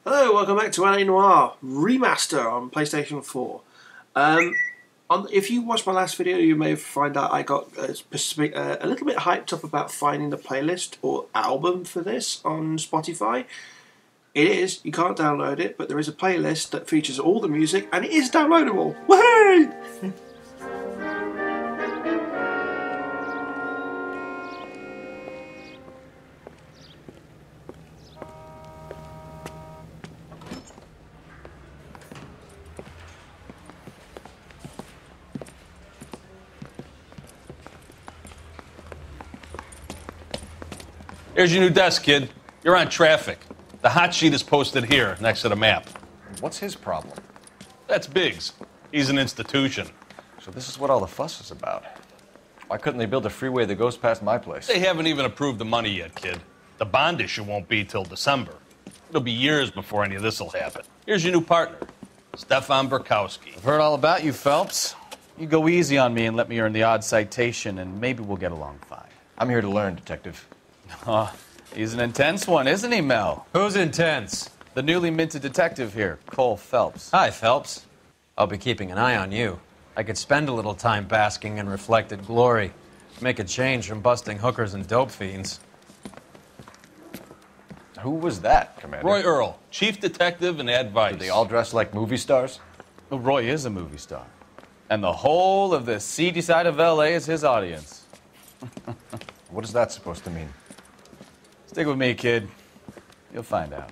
Hello, welcome back to Noire Remaster on PlayStation 4. If you watched my last video, you may find out I got a little bit hyped up about finding the playlist or album for this on Spotify. It is, you can't download it, but there is a playlist that features all the music and it is downloadable. Woohoo! Here's your new desk, kid. You're on traffic. The hot sheet is posted here, next to the map. What's his problem? That's Biggs. He's an institution. So this is what all the fuss is about. Why couldn't they build a freeway that goes past my place? They haven't even approved the money yet, kid. The bond issue won't be till December. It'll be years before any of this will happen. Here's your new partner, Stefan Burkowski. I've heard all about you, Phelps. You go easy on me and let me earn the odd citation, and maybe we'll get along fine. I'm here to learn, Detective. He's an intense one, isn't he, Mel? Who's intense? The newly minted detective here, Cole Phelps. Hi, Phelps. I'll be keeping an eye on you. I could spend a little time basking in reflected glory. Make a change from busting hookers and dope fiends. Who was that, Commander? Roy Earl, chief detective and advice. Do they all dress like movie stars? Well, Roy is a movie star. And the whole of the seedy side of L.A. is his audience. What is that supposed to mean? Stick with me, kid. You'll find out.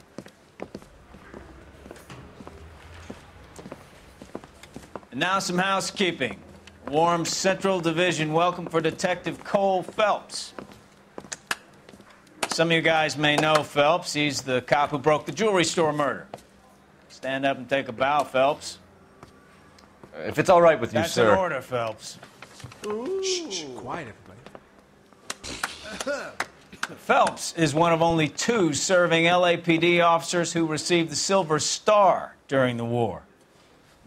And now some housekeeping. Warm Central Division welcome for Detective Cole Phelps. Some of you guys may know Phelps. He's the cop who broke the jewelry store murder. Stand up and take a bow, Phelps. If it's all right with you, That's sir. an order, Phelps. Shh, quiet, everybody. Phelps is one of only two serving LAPD officers who received the Silver Star during the war.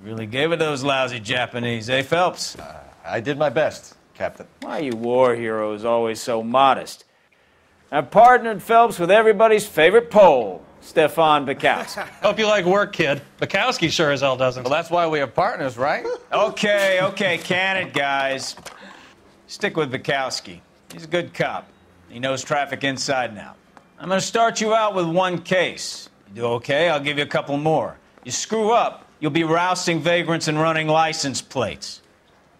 Really gave it those lousy Japanese, eh, Phelps? I did my best, Captain. Why are you war heroes always so modest? I've partnered Phelps with everybody's favorite Pole, Stefan Burkowski. Hope you like work, kid. Bukowski sure as hell doesn't. Well, that's why we have partners, right? Okay, can it, guys. Stick with Bukowski. He's a good cop. He knows traffic inside and out. I'm going to start you out with one case. You do okay, I'll give you a couple more. You screw up, you'll be rousting vagrants and running license plates.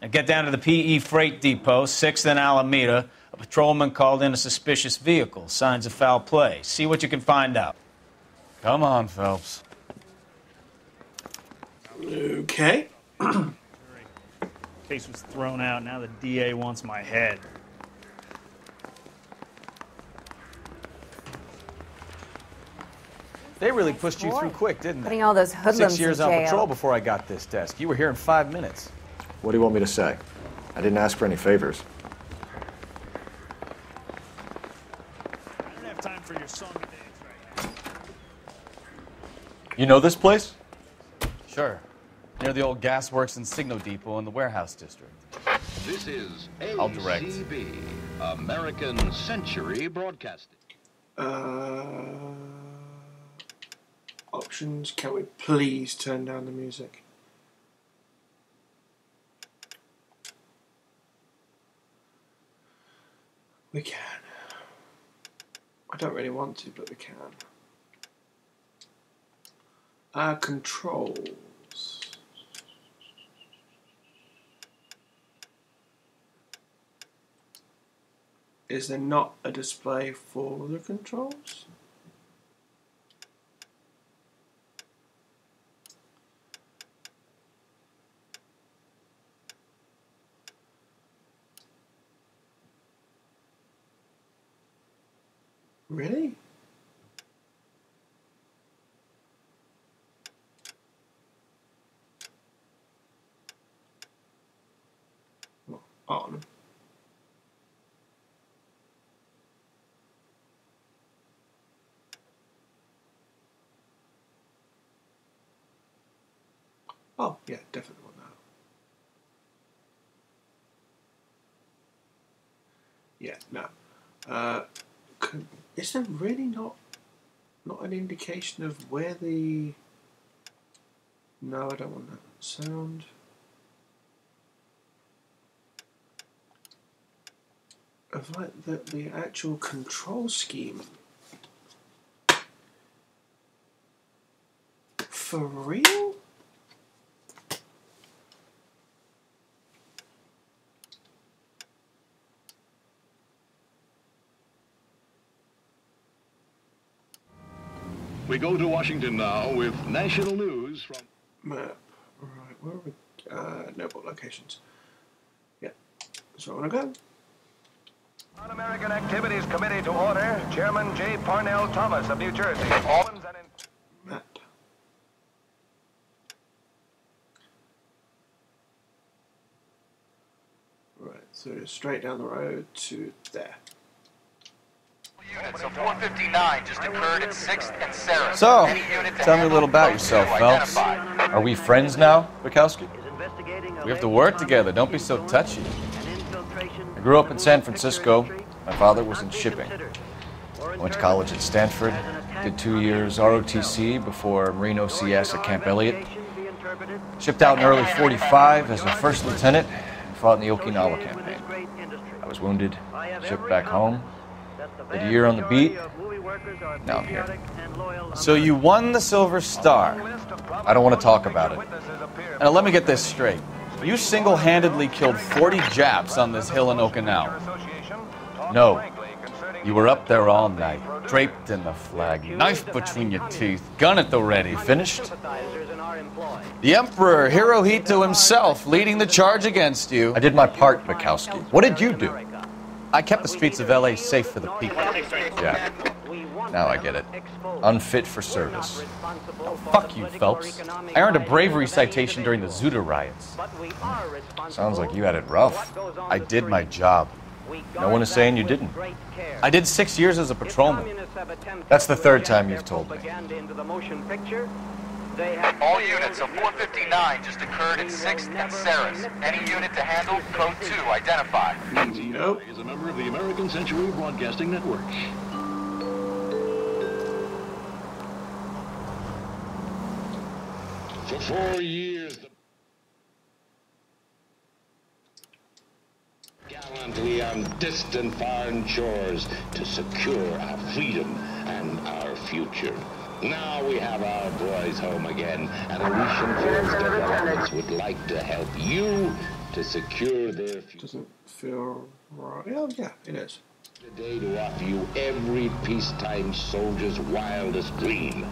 Now get down to the PE Freight Depot, 6th and Alameda. A patrolman called in a suspicious vehicle. Signs of foul play. See what you can find out. Come on, Phelps. Okay. Case was thrown out. Now the DA wants my head. They really pushed you through quick, didn't they? Putting all those hoodlums 6 years in on jail. patrol before I got this desk. You were here in 5 minutes. What do you want me to say? I didn't ask for any favors. I don't have time for your song and dance right now. You know this place? Sure. Near the old gasworks and signal depot in the warehouse district. This is I'll direct. ACB, American Century Broadcasting. Options. Can we please turn down the music? We can. I don't really want to, but we can. Controls. Is there not a display for the controls? Really? Well, on. Oh, yeah, definitely want that. Yeah, no. Is there really not Not an indication of where the... No, I don't want that sound. Of like the actual control scheme. For real? We go to Washington now with national news from... Map. Alright, where are we? Notebook locations. Yeah. So I want to go. On-American Activities Committee to order. Chairman J. Parnell Thomas of New Jersey. Map. Right, so straight down the road to there. Units of 459 just occurred at 6th and Sarah. So, tell me a little about yourself, Phelps. Are we friends now, Bukowski? We have to work together. Don't be so touchy. I grew up in San Francisco. My father was in shipping. I went to college at Stanford. Did 2 years ROTC before Marine OCS at Camp Elliott. Shipped out in early '45 as a first lieutenant and fought in the Okinawa campaign. I was wounded, shipped back home. Did a year on the beat. Now I'm here. So you won the Silver Star. I don't want to talk about it. Now let me get this straight. You single-handedly killed 40 Japs on this hill in Okinawa. No. You were up there all night, draped in the flag, knife between your teeth, gun at the ready. Finished? The Emperor Hirohito himself leading the charge against you. I did my part, Bukowski. What did you do? I kept the streets of L.A. safe for the people. Yeah. Now I get it. Unfit for service. Oh, fuck you, Phelps. I earned a bravery citation during the Zuda riots. Sounds like you had it rough. I did my job. No one is saying you didn't. I did 6 years as a patrolman. That's the third time you've told me. All units of 459 just occurred at 6th and Sarah's. Any unit to handle, code 2, identify. Nope. Is a member of the American Century Broadcasting Network. For 4 years, gallantly on distant foreign shores to secure our freedom and our future. Now we have our boys home again, and Aleutian Fields Developments would like to help you to secure their future. Doesn't feel right. Oh, yeah, it is. Today to offer you every peacetime soldier's wildest dream.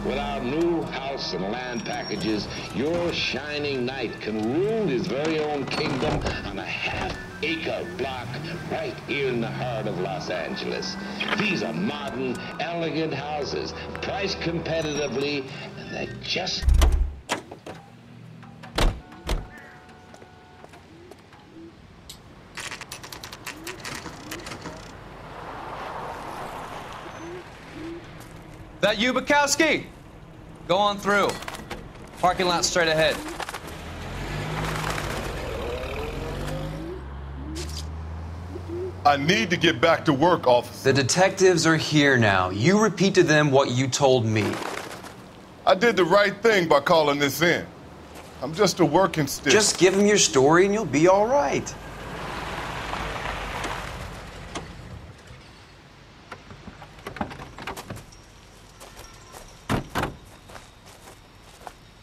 With our new house and land packages, your shining knight can rule his very own kingdom on a half-acre block right here in the heart of Los Angeles. These are modern, elegant houses, priced competitively, and they're just... That you, Bukowski? Go on through. Parking lot straight ahead. I need to get back to work, officer. The detectives are here now. You repeat to them what you told me. I did the right thing by calling this in. I'm just a working stick. Just give them your story and you'll be all right.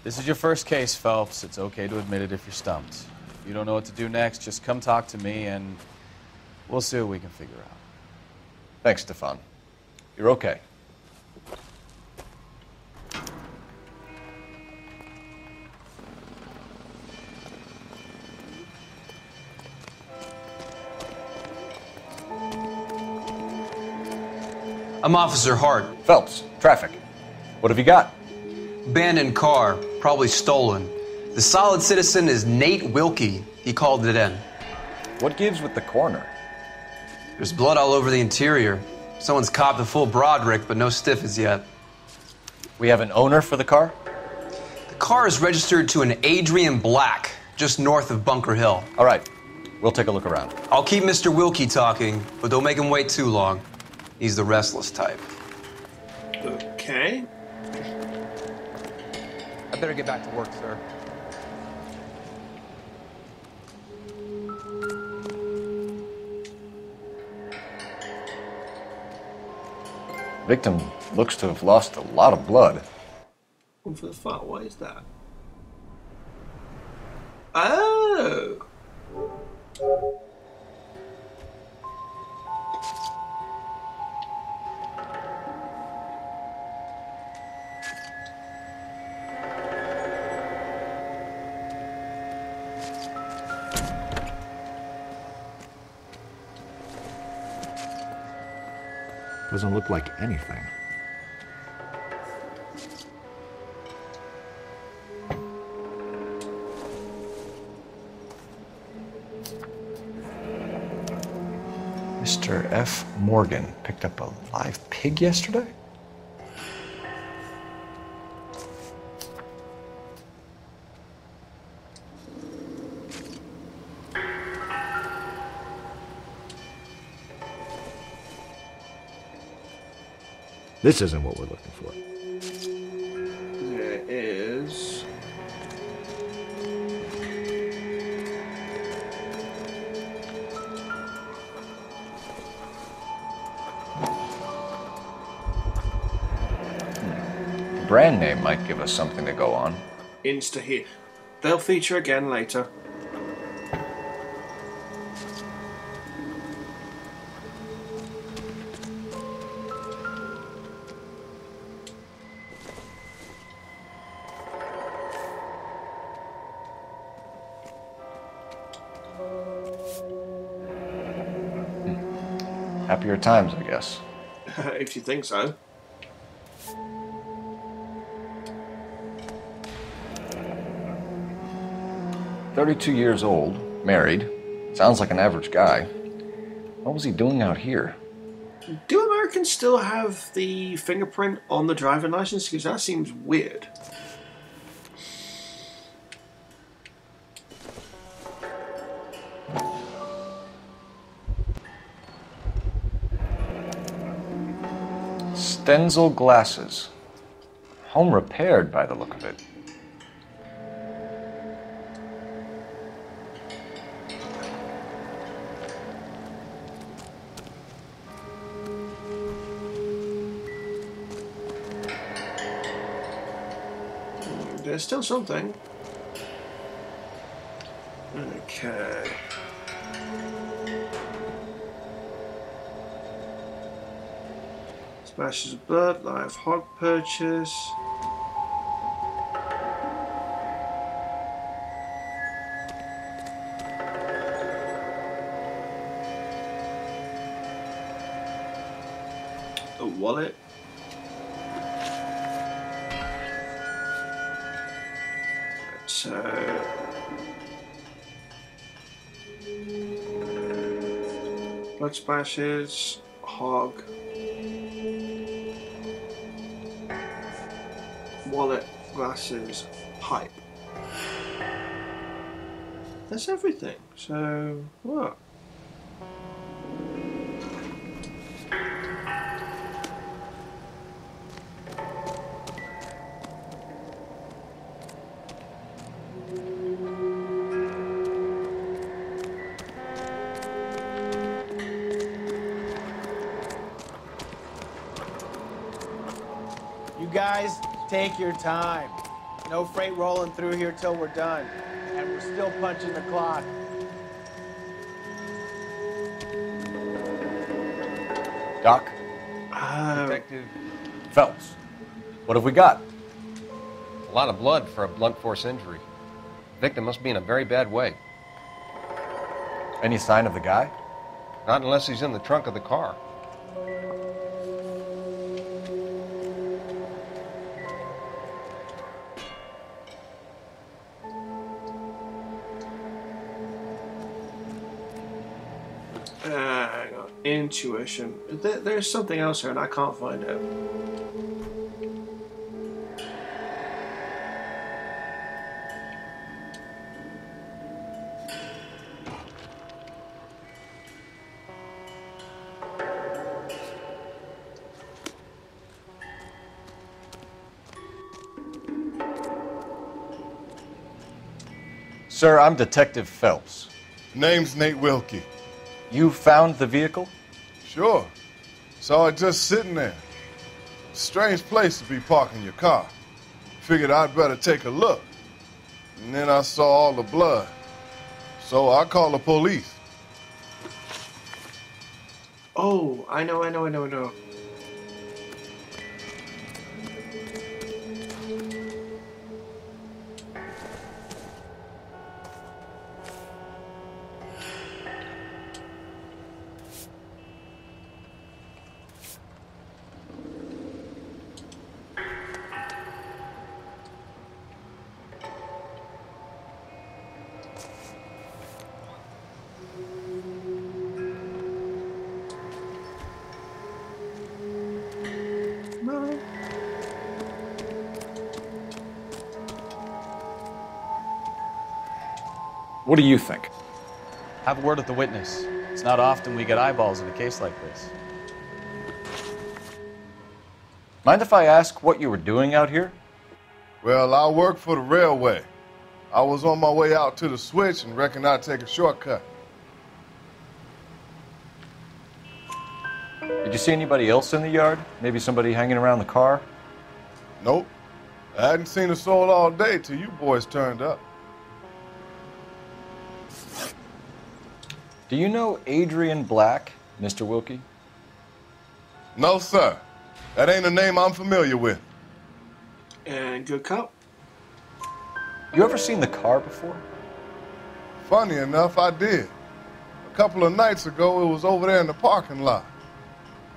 This is your first case, Phelps. It's okay to admit it if you're stumped. If you don't know what to do next, just come talk to me and we'll see what we can figure out. Thanks, Stefan. You're okay. I'm Officer Hart. Phelps, traffic. What have you got? Abandoned car, probably stolen. The solid citizen is Nate Wilkie. He called it in. What gives with the coroner? There's blood all over the interior. Someone's copped a full Broderick, but no stiff as yet. We have an owner for the car? The car is registered to an Adrian Black, just north of Bunker Hill. All right, we'll take a look around. I'll keep Mr. Wilkie talking, but don't make him wait too long. He's the restless type. Okay. I better get back to work, sir. Victim looks to have lost a lot of blood. One for the file. What is that? Oh. Doesn't look like anything. Mr. F. Morgan picked up a live pig yesterday? This isn't what we're looking for. There is. The brand name might give us something to go on. Insta here. They'll feature again later. Happier times, I guess. If you think so. "32 years old, married. Sounds like an average guy. What was he doing out here?" Do Americans still have the fingerprint on the driving license? Because that seems weird. Stenzel glasses. Home repaired by the look of it. There's still something. Okay. Splashes of blood, live hog purchase. A wallet. So blood splashes, hog, wallet, glasses, pipe. That's everything. So what? You guys, take your time. No freight rolling through here till we're done. And we're still punching the clock. Doc? Detective Phelps. What have we got? a lot of blood for a blunt force injury. Victim must be in a very bad way. Any sign of the guy? Not unless he's in the trunk of the car. Hang on. Intuition. There's something else here and I can't find it. Sir, I'm Detective Phelps. Name's Nate Wilkie. You found the vehicle? Sure. Saw it just sitting there. Strange place to be parking your car. Figured I'd better take a look. And then I saw all the blood. So I called the police. Oh, I know. What do you think? Have a word with the witness. It's not often we get eyeballs in a case like this. Mind if I ask what you were doing out here? Well, I work for the railway. I was on my way out to the switch and reckoned I'd take a shortcut. Did you see anybody else in the yard? Maybe somebody hanging around the car? Nope. I hadn't seen a soul all day till you boys turned up. Do you know Adrian Black, Mr. Wilkie? No, sir. That ain't a name I'm familiar with. And good cop. You ever seen the car before? Funny enough, I did. A couple of nights ago, it was over there in the parking lot.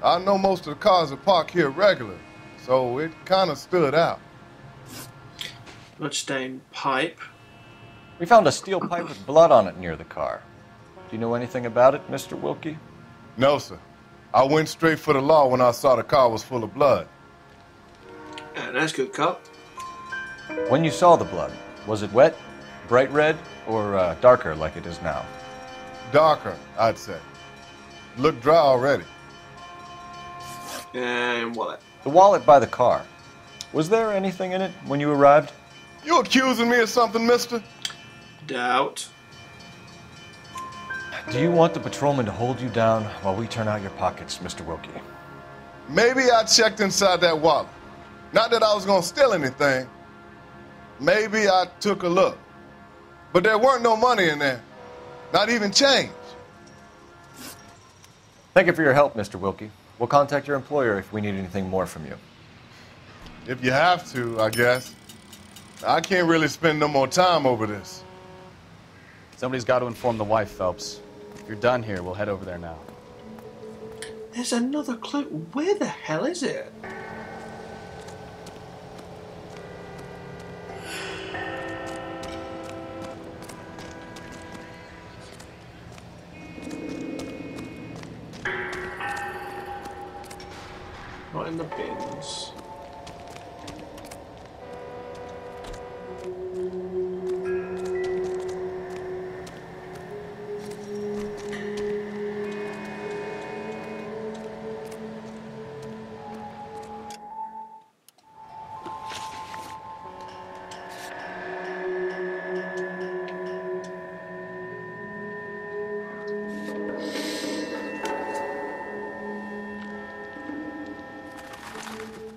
I know most of the cars are parked here regular, so it kind of stood out. Bloodstained pipe. We found a steel pipe with blood on it near the car. Do you know anything about it, Mr. Wilkie? No, sir. I went straight for the law when I saw the car was full of blood. And that's good cop. When you saw the blood, was it wet, bright red, or darker like it is now? Darker, I'd say. Looked dry already. And wallet. The wallet by the car. Was there anything in it when you arrived? You accusing me of something, mister? Doubt. Do you want the patrolman to hold you down while we turn out your pockets, Mr. Wilkie? Maybe I checked inside that wallet. Not that I was gonna steal anything. Maybe I took a look. But there weren't no money in there. Not even change. Thank you for your help, Mr. Wilkie. We'll contact your employer if we need anything more from you. If you have to, I guess. I can't really spend no more time over this. Somebody's got to inform the wife, Phelps. If you're done here, we'll head over there now. There's another clue. Where the hell is it? Not in the bins.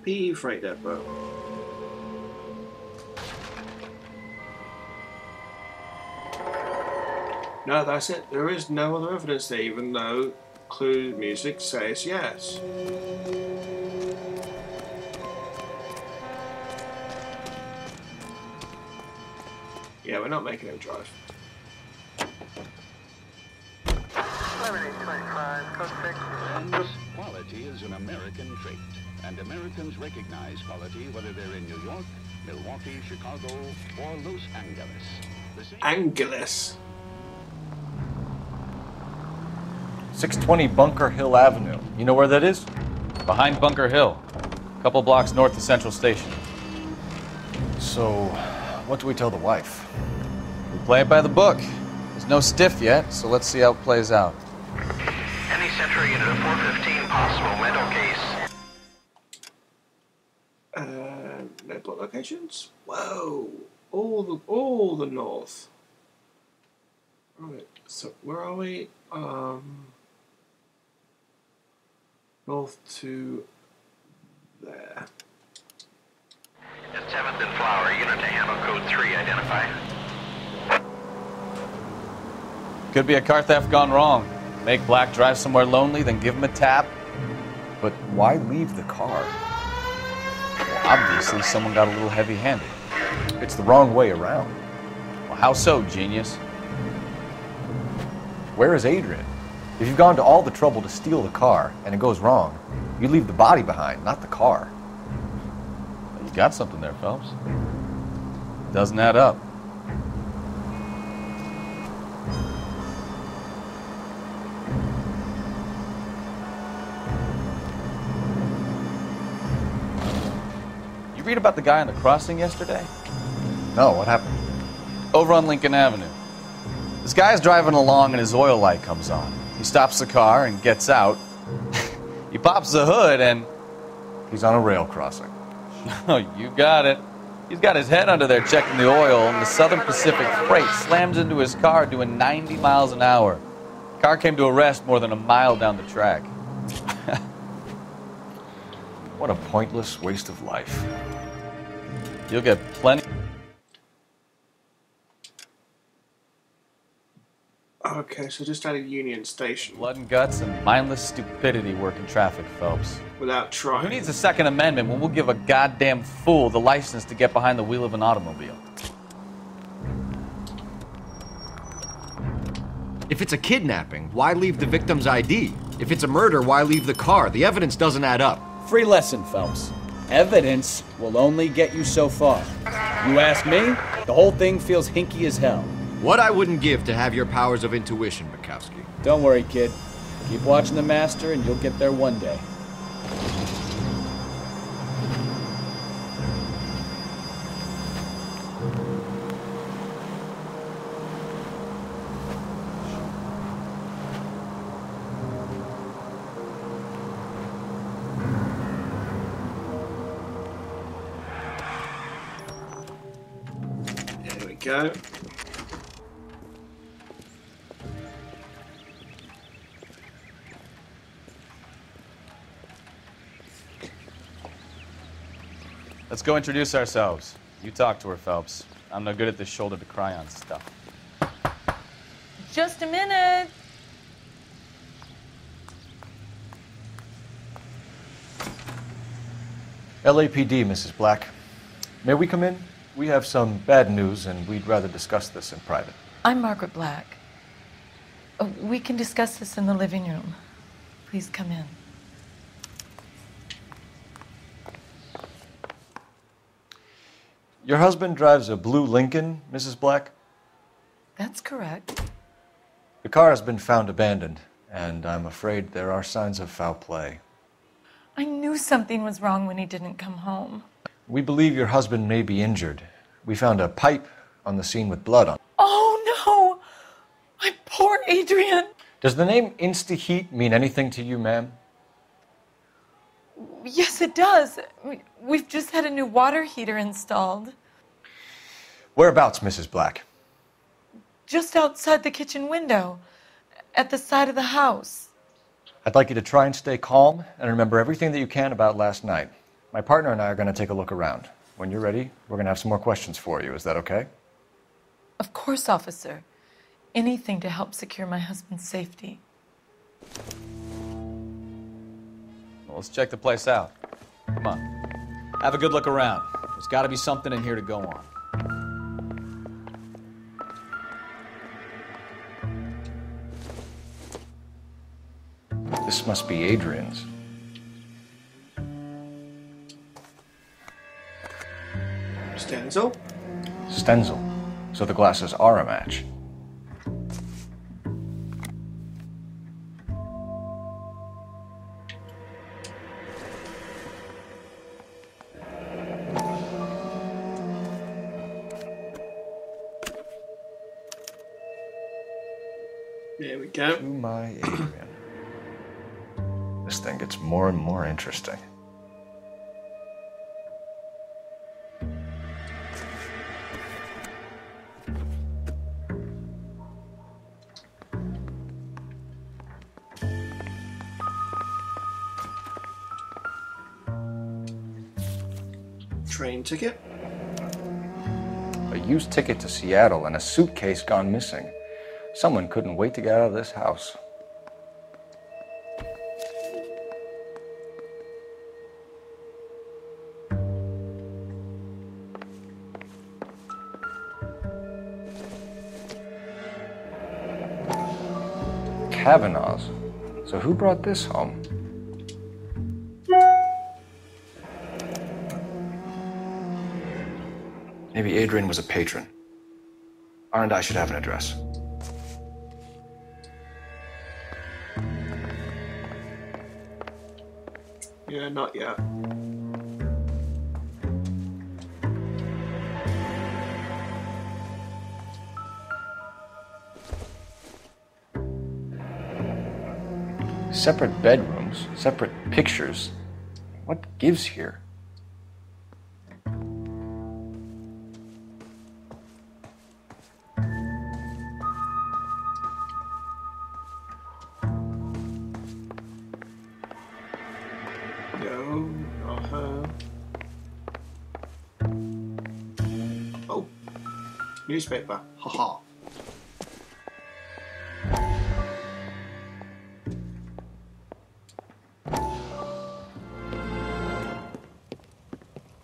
PE freight depot. No, that's it. There is no other evidence there, even though clue music says yes. Yeah, we're not making him drive. Quality is an American trait, and Americans recognize quality whether they're in New York, Milwaukee, Chicago, or Los Angeles. Angeles. 620 Bunker Hill Avenue. You know where that is? Behind Bunker Hill. A couple blocks north of Central Station. So, what do we tell the wife? We play it by the book. There's no stiff yet, so let's see how it plays out. Any Central unit of 415 possible mental case. Network locations? Whoa. All the north. Right, so where are we? North to there. At 7th and Flower, unit to handle code 3, identify. Could be a car theft gone wrong. Make Black drive somewhere lonely, then give him a tap. But why leave the car? Well, obviously, someone got a little heavy-handed. It's the wrong way around. Well, how so, genius? Where is Adrian? If you've gone to all the trouble to steal the car and it goes wrong, you leave the body behind, not the car. You got something there, Phelps. Doesn't add up. You read about the guy on the crossing yesterday? No, what happened? Over on Lincoln Avenue. This guy's driving along and his oil light comes on. He stops the car and gets out. He pops the hood and... He's on a rail crossing. Oh, you got it. He's got his head under there checking the oil, and the Southern Pacific Freight slams into his car doing 90 miles an hour. The car came to a rest more than a mile down the track. What a pointless waste of life. You'll get plenty... Okay, so just out of Union Station. Blood and guts and mindless stupidity work in traffic, Phelps. Without trying. Who needs a Second Amendment when we'll give a goddamn fool the license to get behind the wheel of an automobile? If it's a kidnapping, why leave the victim's ID? If it's a murder, why leave the car? The evidence doesn't add up. Free lesson, Phelps. Evidence will only get you so far. You ask me, the whole thing feels hinky as hell. What I wouldn't give to have your powers of intuition, Bukowski. Don't worry, kid. Keep watching the Master and you'll get there one day. There we go. Let's go introduce ourselves. You talk to her, Phelps. I'm no good at this shoulder to cry on stuff. Just a minute. LAPD, Mrs. Black. May we come in? We have some bad news, and we'd rather discuss this in private. I'm Margaret Black. We can discuss this in the living room. Please come in. Your husband drives a blue Lincoln, Mrs. Black? That's correct. The car has been found abandoned, and I'm afraid there are signs of foul play. I knew something was wrong when he didn't come home. We believe your husband may be injured. We found a pipe on the scene with blood on it. Oh, no! My poor Adrian! Does the name Insta-Heat mean anything to you, ma'am? Yes, it does. We've just had a new water heater installed. Whereabouts, Mrs. Black? Just outside the kitchen window, at the side of the house. I'd like you to try and stay calm and remember everything that you can about last night. My partner and I are going to take a look around. When you're ready, we're going to have some more questions for you. Is that okay? Of course, officer. Anything to help secure my husband's safety. Well, let's check the place out. Come on. Have a good look around. There's got to be something in here to go on. This must be Adrian's. Stenzel? Stenzel. So the glasses are a match. There we go. To my Adrian. This thing gets more and more interesting. train ticket. A used ticket to Seattle and a suitcase gone missing. Someone couldn't wait to get out of this house. Kavanaugh's. So who brought this home? Maybe Adrian was a patron. R&I should have an address. Yeah, not yet. Separate bedrooms, separate pictures. What gives here? No, not her. Oh, newspaper. Haha.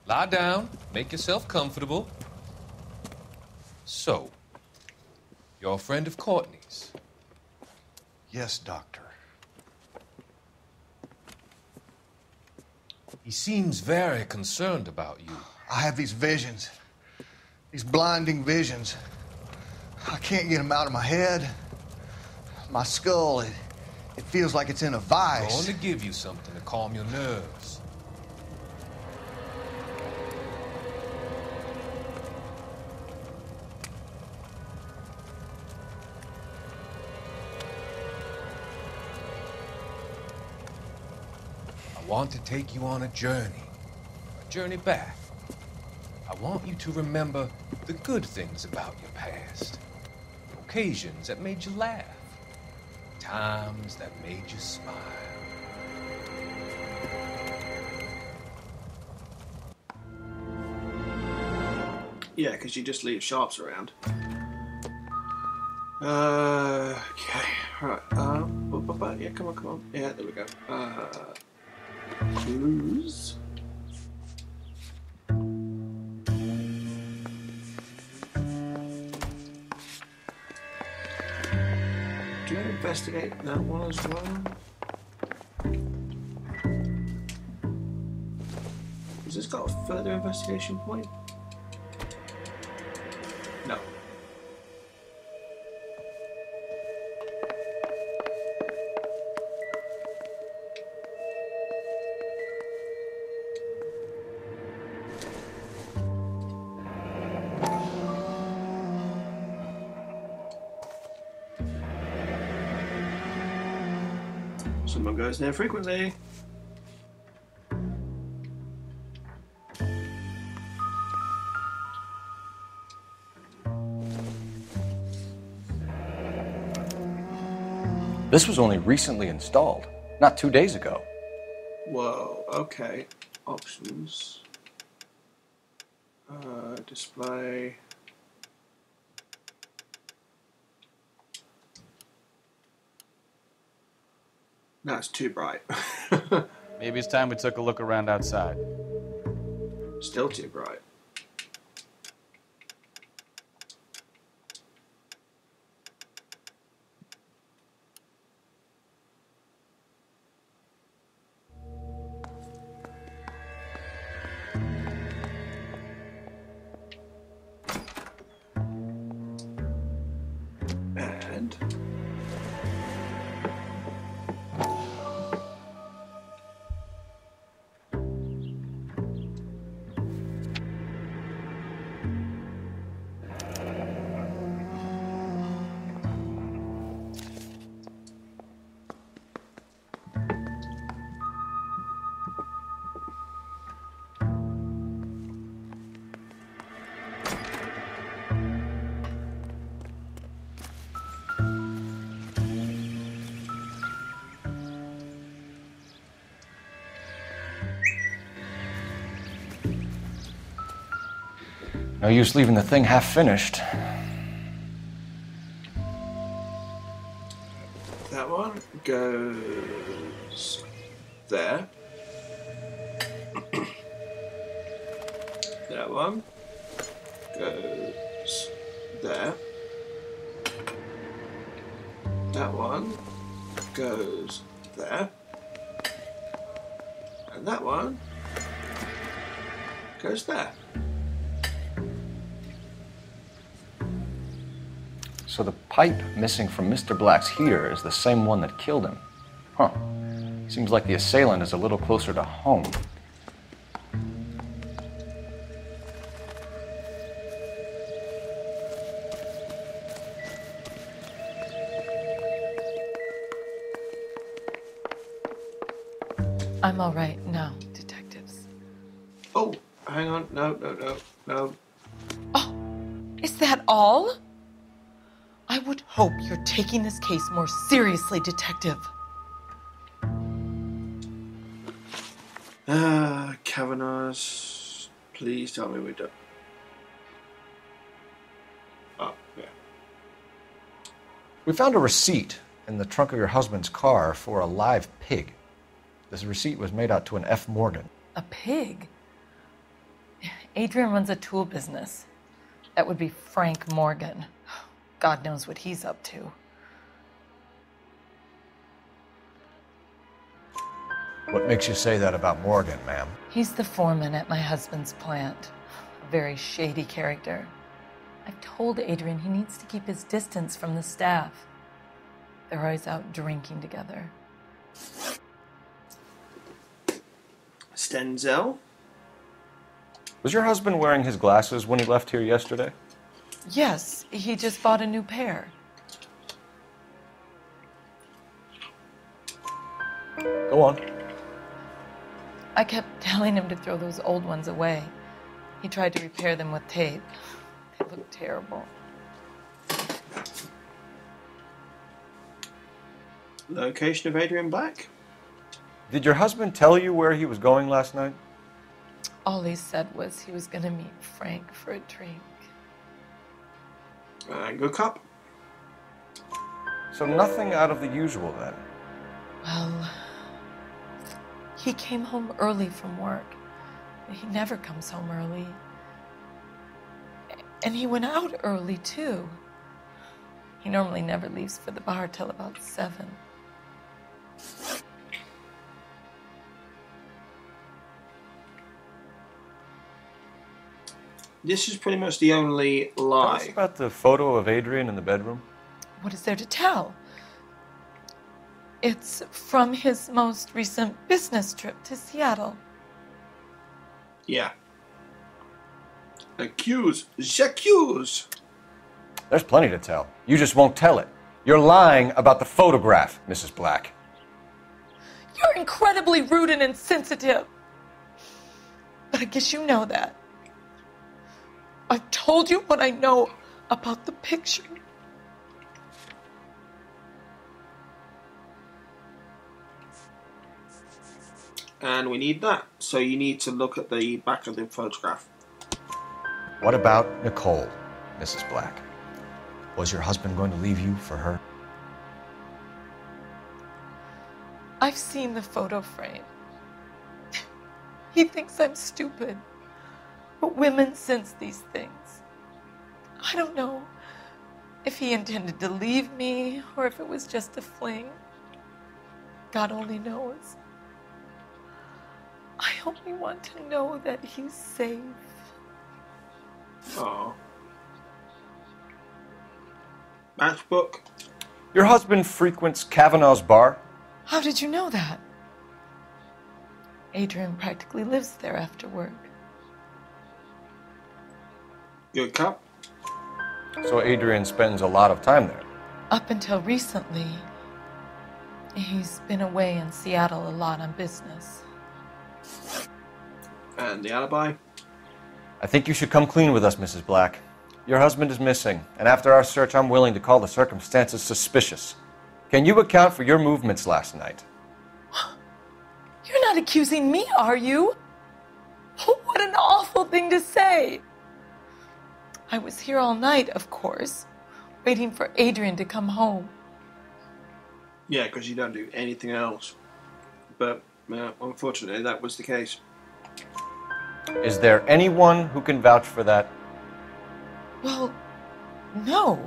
Lie down, make yourself comfortable. So, you're a friend of Courtney's? Yes, Doctor. He seems very concerned about you. I have these visions. These blinding visions. I can't get them out of my head. My skull, it feels like it's in a vice. I want to give you something to calm your nerves. I want to take you on a journey back. I want you to remember the good things about your past, occasions that made you laugh, times that made you smile. Yeah, because you just leave sharps around. Okay, right. Yeah, come on. Yeah, there we go. Clues. Do you investigate that one as well? Has this got a further investigation point? No. Someone goes there frequently. This was only recently installed, not 2 days ago. Whoa, okay. Options. Display. No, it's too bright. Maybe it's time we took a look around outside. Still too bright. And No use leaving the thing half finished. That one goes there. That one goes there. That one goes there. And that one goes there. So the pipe missing from Mr. Black's heater is the same one that killed him. Huh. Seems like the assailant is a little closer to home. I'm all right now, detectives. Oh, hang on. No. Is that all? I would hope you're taking this case more seriously, detective. Kavanaugh's. Please tell me we're done. Oh, yeah. We found a receipt in the trunk of your husband's car for a live pig. This receipt was made out to an F. Morgan. A pig? Adrian runs a tool business. That would be Frank Morgan. God knows what he's up to. What makes you say that about Morgan, ma'am? He's the foreman at my husband's plant. A very shady character. I've told Adrian he needs to keep his distance from the staff. They're always out drinking together. Stenzel? Was your husband wearing his glasses when he left here yesterday? Yes, he just bought a new pair. Go on. I kept telling him to throw those old ones away. He tried to repair them with tape. They look terrible. Location of Adrian Black? Did your husband tell you where he was going last night? All he said was he was going to meet Frank for a drink. Good cop. So nothing out of the usual then? Well, he came home early from work. He never comes home early. And he went out early, too. He normally never leaves for the bar till about 7. This is pretty much the only Tell lie. us about the photo of Adrian in the bedroom. What is there to tell? It's from his most recent business trip to Seattle. Yeah. J'accuse. There's plenty to tell. You just won't tell it. You're lying about the photograph, Mrs. Black. You're incredibly rude and insensitive. But I guess you know that. I've told you what I know about the picture. And we need that. So you need to look at the back of the photograph. What about Nicole, Mrs. Black? Was your husband going to leave you for her? I've seen the photo frame. He thinks I'm stupid. But women sense these things. I don't know if he intended to leave me or if it was just a fling. God only knows. I only want to know that he's safe. Oh. Matchbook. Your husband frequents Kavanaugh's bar? How did you know that? Adrian practically lives there after work. Good cop. So Adrian spends a lot of time there. Up until recently, he's been away in Seattle a lot on business. And the alibi? I think you should come clean with us, Mrs. Black. Your husband is missing, and after our search, I'm willing to call the circumstances suspicious. Can you account for your movements last night? You're not accusing me, are you? What an awful thing to say. I was here all night, of course, waiting for Adrian to come home. Yeah, because you don't do anything else. But, unfortunately, that was the case. Is there anyone who can vouch for that? Well, no.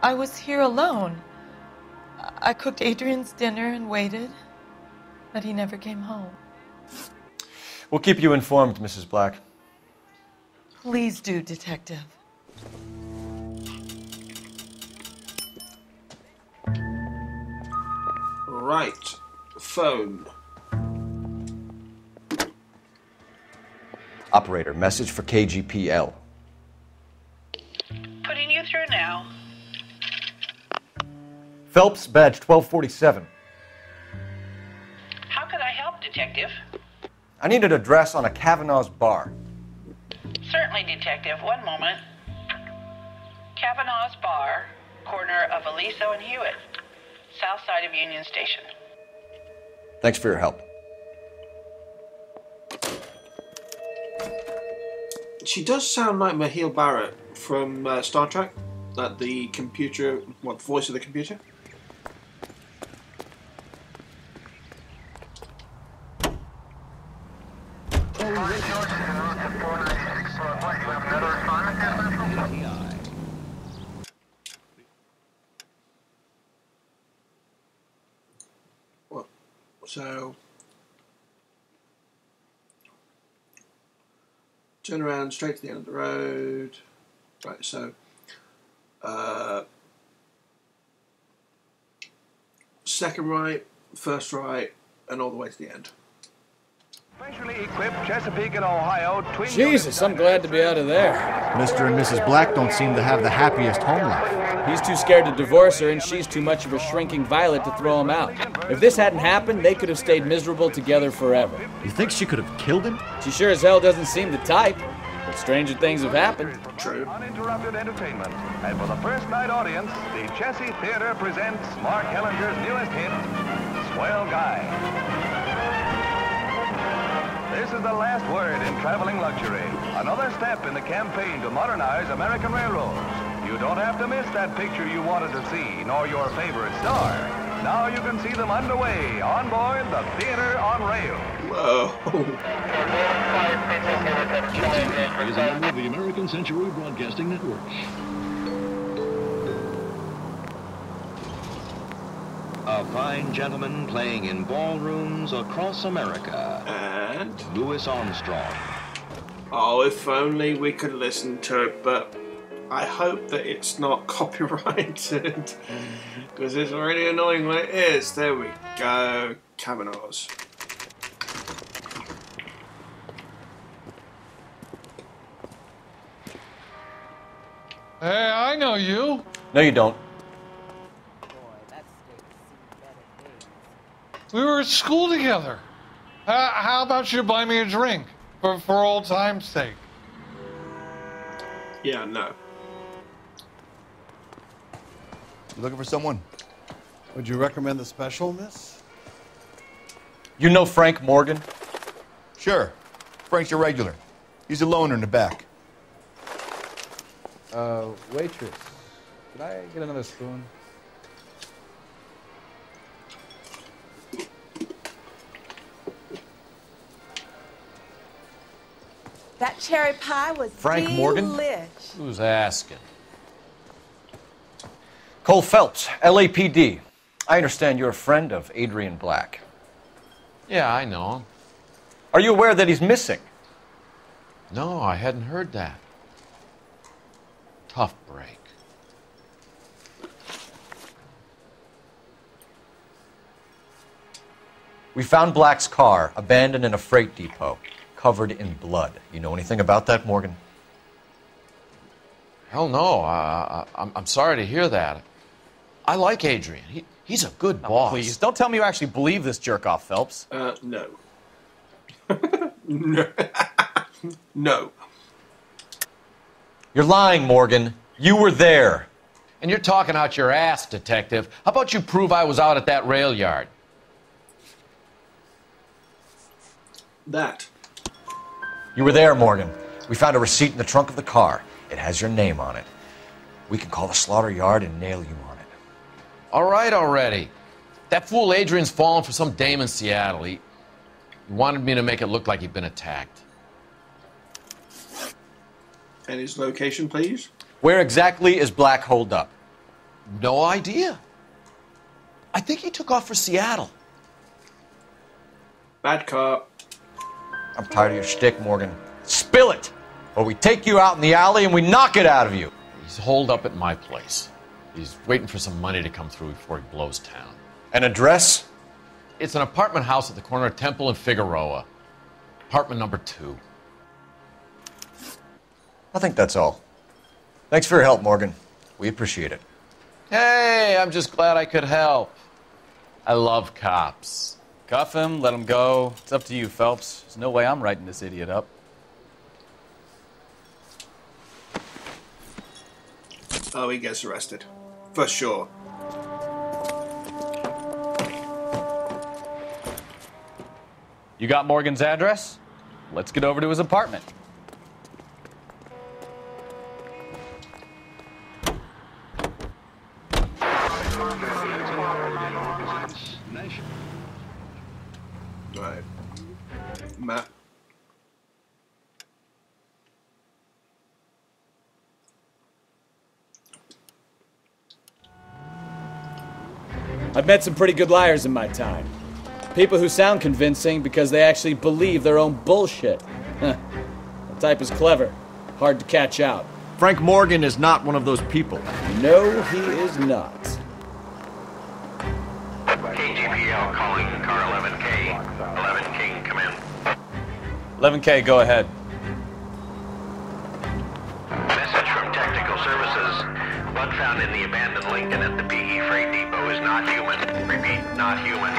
I was here alone. I cooked Adrian's dinner and waited, but he never came home. We'll keep you informed, Mrs. Black. Please do, Detective. Right. Phone. Operator, message for KGPL. Putting you through now. Phelps, badge 1247. How could I help, Detective? I need an address on a Kavanaugh's bar. Certainly, Detective. One moment. Kavanaugh's Bar, corner of Aliso and Hewitt, south side of Union Station. Thanks for your help. She does sound like Mahil Barrett from Star Trek. Like the computer, what, voice of the computer? Well, so turn around straight to the end of the road. Right, so second right, first right, and all the way to the end. Specially equipped Chesapeake and Ohio twin. Jesus, I'm glad to be out of there. Mr. and Mrs. Black don't seem to have the happiest home life. He's too scared to divorce her, and she's too much of a shrinking violet to throw him out. If this hadn't happened, they could have stayed miserable together forever. You think she could have killed him? She sure as hell doesn't seem the type. But stranger things have happened. True. Uninterrupted entertainment. And for the first night audience, the Chessie Theater presents Mark Hellinger's newest hit, Swell Guy. This is the last word in traveling luxury. Another step in the campaign to modernize American railroads. You don't have to miss that picture you wanted to see, nor your favorite star. Now you can see them underway on board the Theater on Rail. Whoa. Chessie is a member of the American Century Broadcasting Network. A fine gentleman playing in ballrooms across America. And Louis Armstrong. Oh, if only we could listen to it, but I hope that it's not copyrighted, because it's really annoying when it is. There we go. Kavanaugh's. Hey, I know you. No, you don't. We were at school together. How about you buy me a drink for old time's sake? Yeah, no. You looking for someone? Would you recommend the special, miss? You know Frank Morgan? Sure. Frank's your regular. He's a loner in the back. Waitress, could I get another spoon? That cherry pie was Frank Morgan? delish. Who's asking? Cole Phelps, LAPD. I understand you're a friend of Adrian Black. Yeah, I know him. Are you aware that he's missing? No, I hadn't heard that. Tough break. We found Black's car, abandoned in a freight depot, covered in blood. You know anything about that, Morgan? Hell no. I'm sorry to hear that. I like Adrian. He's a good boss. Please, don't tell me you actually believe this jerk-off, Phelps. No. No. No. You're lying, Morgan. You were there. And you're talking out your ass, detective. How about you prove I was out at that rail yard? That. You were there, Morgan. We found a receipt in the trunk of the car. It has your name on it. We can call the slaughter yard and nail you on it. All right already. That fool Adrian's fallen for some dame in Seattle. He wanted me to make it look like he'd been attacked. And his location, please? Where exactly is Black holed up? No idea. I think he took off for Seattle. Bad cop. I'm tired of your shtick, Morgan. Spill it! Or we take you out in the alley and we knock it out of you. He's holed up at my place. He's waiting for some money to come through before he blows town. An address? It's an apartment house at the corner of Temple and Figueroa. Apartment number 2. I think that's all. Thanks for your help, Morgan. We appreciate it. Hey, I'm just glad I could help. I love cops. Cuff him, let him go. It's up to you, Phelps. There's no way I'm writing this idiot up. Oh, he gets arrested. For sure. You got Morgan's address? Let's get over to his apartment. Right. Matt. I've met some pretty good liars in my time. People who sound convincing because they actually believe their own bullshit. That type is clever. Hard to catch out. Frank Morgan is not one of those people. No, he is not. KGPL calling car 11K. 11K, come in. 11K, go ahead. Message from Technical Services. Blood found in the abandoned Lincoln at the PE Freight Depot is not human. Repeat, not human.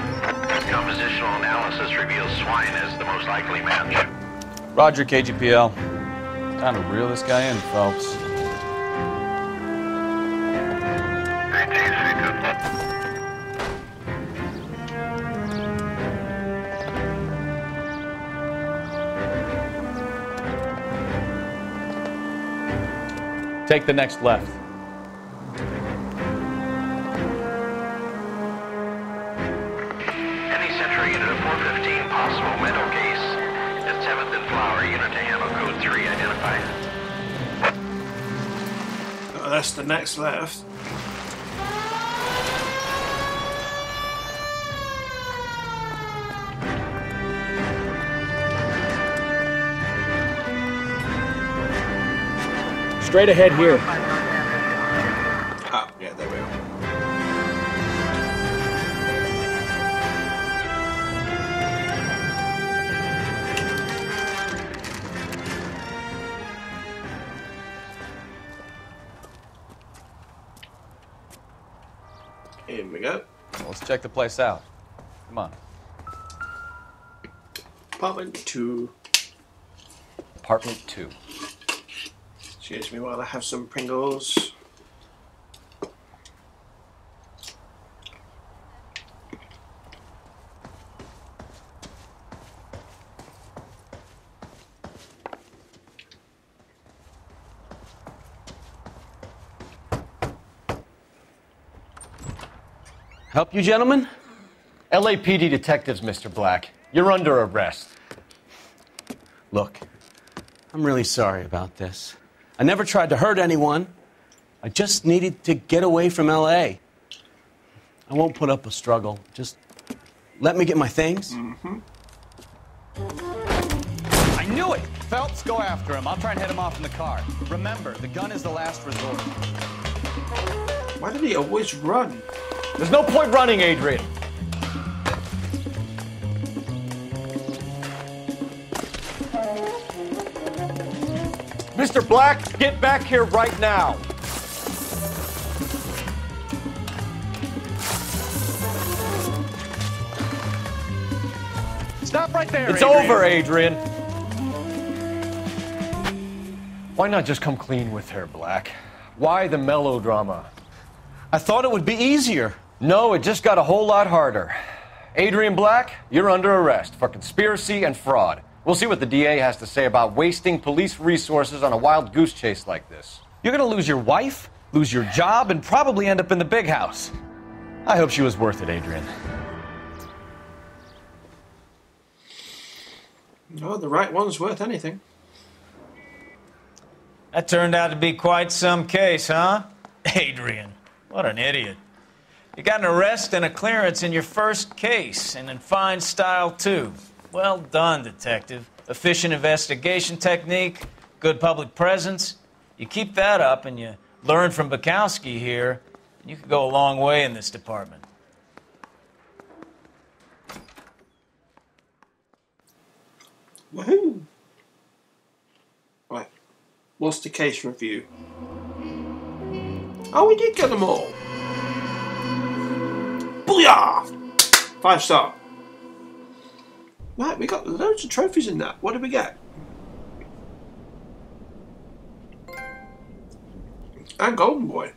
Compositional analysis reveals swine as the most likely match. Roger, KGPL. Time to reel this guy in, Phelps. Take the next left. Any Central unit of 415, possible mental case. At 7th and Flower, unit to handle code 3 identified. Oh, that's the next left. Straight ahead here. Ah, yeah, there we are. Here we go. Let's check the place out. Come on. Apartment 2. Apartment 2. Excuse me while I have some Pringles. Help you, gentlemen? LAPD detectives, Mr. Black. You're under arrest. Look, I'm really sorry about this. I never tried to hurt anyone. I just needed to get away from L.A. I won't put up a struggle. Just let me get my things. Mm-hmm. I knew it! Phelps, go after him. I'll try and head him off in the car. Remember, the gun is the last resort. Why did he always run? There's no point running, Adrian. Mr. Black, get back here right now. Stop right there, It's Adrian. over, Adrian. Why not just come clean with her, Black? Why the melodrama? I thought it would be easier. No, it just got a whole lot harder. Adrian Black, you're under arrest for conspiracy and fraud. We'll see what the DA has to say about wasting police resources on a wild goose chase like this. You're gonna lose your wife, lose your job, and probably end up in the big house. I hope she was worth it, Adrian. No, the right one's worth anything. That turned out to be quite some case, huh? Adrian, what an idiot. You got an arrest and a clearance in your first case, and in fine style, too. Well done, detective. Efficient investigation technique, good public presence. You keep that up and you learn from Bukowski here, and you could go a long way in this department. Woohoo! Right. What's the case review? Oh, we did get them all. Booyah! 5-star. Right, we got loads of trophies in that. What did we get? And Golden Boy.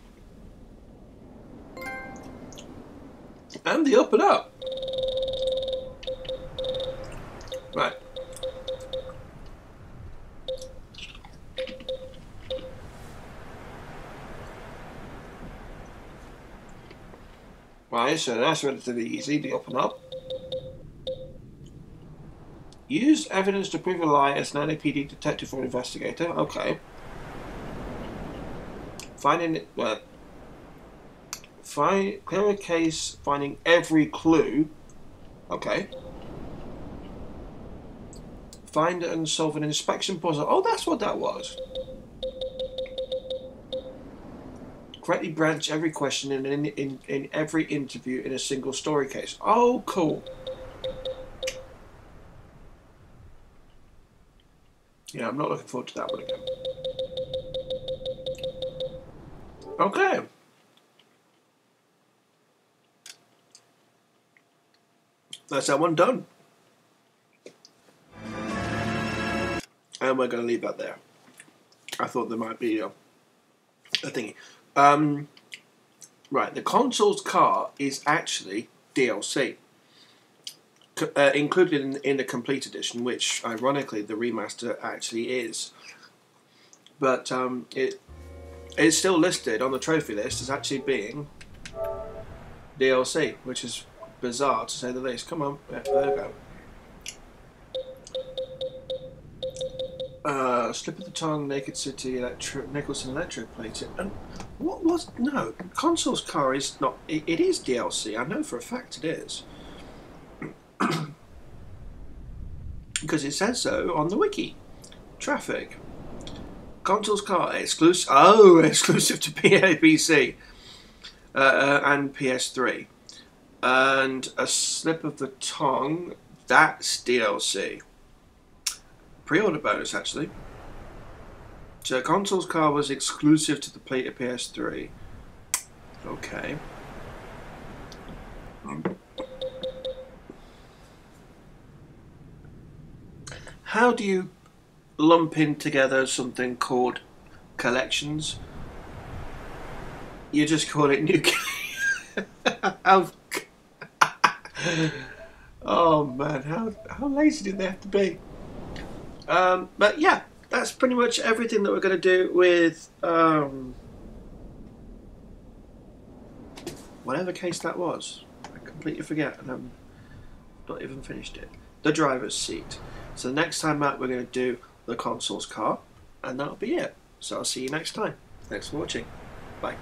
And the Up and Up. Right. Right, so that's relatively easy, the Up and Up. Use evidence to prove a lie as an LAPD detective or investigator. Okay. Clear a case, finding every clue. Okay. Find and solve an inspection puzzle. Oh, that's what that was. Correctly branch every question in every interview in a single story case. Oh, cool. Yeah, I'm not looking forward to that one again. Okay. That's that one done. And we're going to leave that there. I thought there might be a thingy. Right, the console's car is actually DLC. Included in the complete edition, which ironically the remaster actually is. But it's still listed on the trophy list as actually being DLC, which is bizarre to say the least. Come on, there we go. Slip of the tongue, Naked City, Nicholson Electric plated. And what was no? Console's car is not. It is DLC. I know for a fact it is. Because it says so on the wiki. Traffic. Console's car exclusive. Oh, exclusive to PC and PS3. And a slip of the tongue. That's DLC. Pre-order bonus actually. So Console's car was exclusive to the PS3. Okay. How do you lump in together something called collections? You just call it new. Oh man, how lazy did they have to be? But yeah, that's pretty much everything that we're going to do with whatever case that was. I completely forget, and I'm not even finished it. The driver's seat. So next time out, we're going to do the console's car, and that'll be it. So I'll see you next time. Thanks for watching. Bye.